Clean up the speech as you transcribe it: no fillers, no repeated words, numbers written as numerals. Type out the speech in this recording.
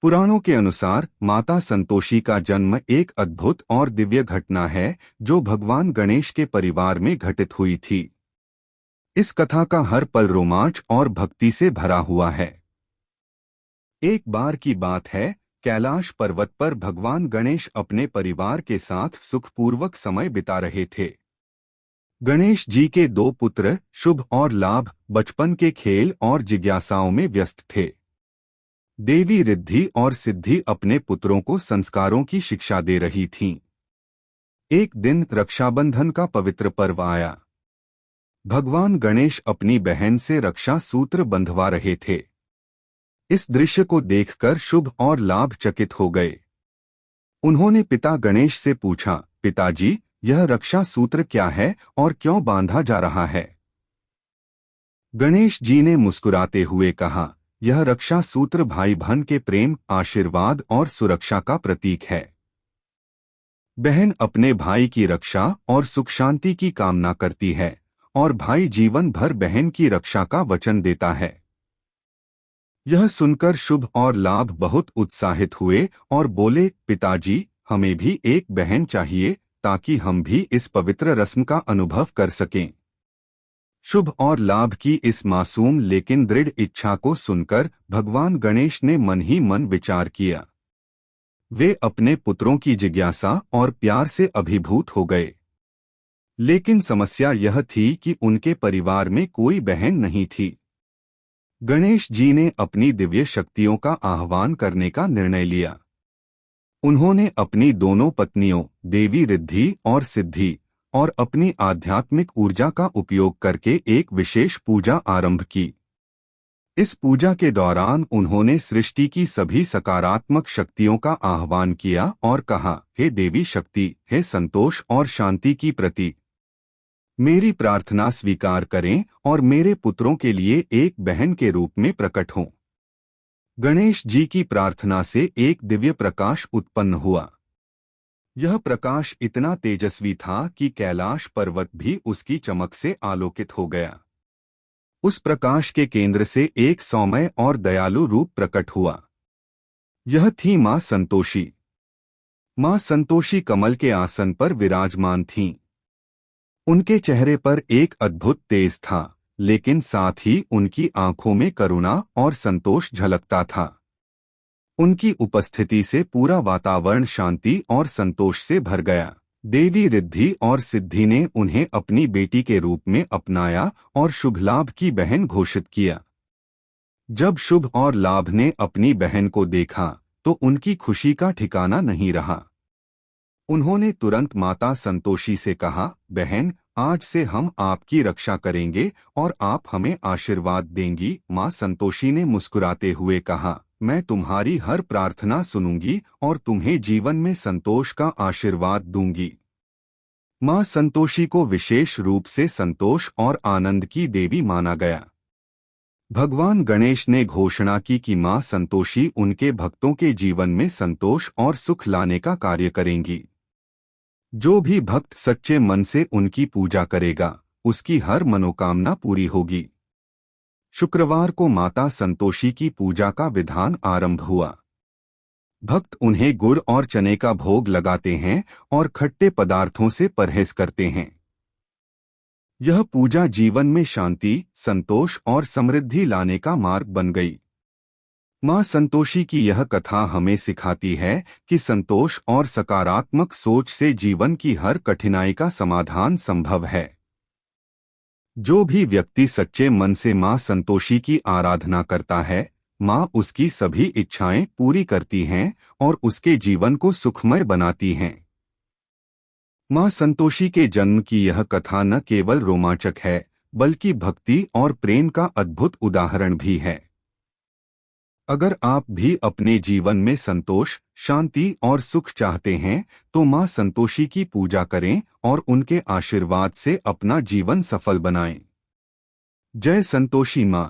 पुराणों के अनुसार माता संतोषी का जन्म एक अद्भुत और दिव्य घटना है जो भगवान गणेश के परिवार में घटित हुई थी। इस कथा का हर पल रोमांच और भक्ति से भरा हुआ है। एक बार की बात है, कैलाश पर्वत पर भगवान गणेश अपने परिवार के साथ सुखपूर्वक समय बिता रहे थे। गणेश जी के दो पुत्र शुभ और लाभ बचपन के खेल और जिज्ञासाओं में व्यस्त थे। देवी रिद्धि और सिद्धि अपने पुत्रों को संस्कारों की शिक्षा दे रही थीं। एक दिन रक्षाबंधन का पवित्र पर्व आया। भगवान गणेश अपनी बहन से रक्षा सूत्र बंधवा रहे थे। इस दृश्य को देखकर शुभ और लाभ चकित हो गए। उन्होंने पिता गणेश से पूछा, पिताजी, यह रक्षा सूत्र क्या है और क्यों बांधा जा रहा है? गणेश जी ने मुस्कुराते हुए कहा, यह रक्षा सूत्र भाई बहन के प्रेम, आशीर्वाद और सुरक्षा का प्रतीक है। बहन अपने भाई की रक्षा और सुख शांति की कामना करती है और भाई जीवन भर बहन की रक्षा का वचन देता है। यह सुनकर शुभ और लाभ बहुत उत्साहित हुए और बोले, पिताजी, हमें भी एक बहन चाहिए ताकि हम भी इस पवित्र रस्म का अनुभव कर सकें। शुभ और लाभ की इस मासूम लेकिन दृढ़ इच्छा को सुनकर भगवान गणेश ने मन ही मन विचार किया। वे अपने पुत्रों की जिज्ञासा और प्यार से अभिभूत हो गए। लेकिन समस्या यह थी कि उनके परिवार में कोई बहन नहीं थी। गणेश जी ने अपनी दिव्य शक्तियों का आह्वान करने का निर्णय लिया। उन्होंने अपनी दोनों पत्नियों देवी रिद्धि और सिद्धि और अपनी आध्यात्मिक ऊर्जा का उपयोग करके एक विशेष पूजा आरंभ की। इस पूजा के दौरान उन्होंने सृष्टि की सभी सकारात्मक शक्तियों का आह्वान किया और कहा, हे देवी शक्ति, हे संतोष और शांति की प्रतीक, मेरी प्रार्थना स्वीकार करें और मेरे पुत्रों के लिए एक बहन के रूप में प्रकट हों। गणेश जी की प्रार्थना से एक दिव्य प्रकाश उत्पन्न हुआ। यह प्रकाश इतना तेजस्वी था कि कैलाश पर्वत भी उसकी चमक से आलोकित हो गया। उस प्रकाश के केंद्र से एक सौम्य और दयालु रूप प्रकट हुआ। यह थी मां संतोषी। मां संतोषी कमल के आसन पर विराजमान थीं। उनके चेहरे पर एक अद्भुत तेज था, लेकिन साथ ही उनकी आंखों में करुणा और संतोष झलकता था। उनकी उपस्थिति से पूरा वातावरण शांति और संतोष से भर गया। देवी रिद्धि और सिद्धि ने उन्हें अपनी बेटी के रूप में अपनाया और शुभ लाभ की बहन घोषित किया। जब शुभ और लाभ ने अपनी बहन को देखा तो उनकी खुशी का ठिकाना नहीं रहा। उन्होंने तुरंत माता संतोषी से कहा, बहन, आज से हम आपकी रक्षा करेंगे और आप हमें आशीर्वाद देंगी। मां संतोषी ने मुस्कुराते हुए कहा, मैं तुम्हारी हर प्रार्थना सुनूंगी और तुम्हें जीवन में संतोष का आशीर्वाद दूंगी। मां संतोषी को विशेष रूप से संतोष और आनंद की देवी माना गया। भगवान गणेश ने घोषणा की कि मां संतोषी उनके भक्तों के जीवन में संतोष और सुख लाने का कार्य करेंगी। जो भी भक्त सच्चे मन से उनकी पूजा करेगा, उसकी हर मनोकामना पूरी होगी। शुक्रवार को माता संतोषी की पूजा का विधान आरंभ हुआ। भक्त उन्हें गुड़ और चने का भोग लगाते हैं और खट्टे पदार्थों से परहेज करते हैं। यह पूजा जीवन में शांति, संतोष और समृद्धि लाने का मार्ग बन गई। मां संतोषी की यह कथा हमें सिखाती है कि संतोष और सकारात्मक सोच से जीवन की हर कठिनाई का समाधान संभव है। जो भी व्यक्ति सच्चे मन से मां संतोषी की आराधना करता है, मां उसकी सभी इच्छाएं पूरी करती हैं और उसके जीवन को सुखमय बनाती हैं। मां संतोषी के जन्म की यह कथा न केवल रोमांचक है, बल्कि भक्ति और प्रेम का अद्भुत उदाहरण भी है। अगर आप भी अपने जीवन में संतोष, शांति और सुख चाहते हैं, तो मां संतोषी की पूजा करें और उनके आशीर्वाद से अपना जीवन सफल बनाएं। जय संतोषी मां।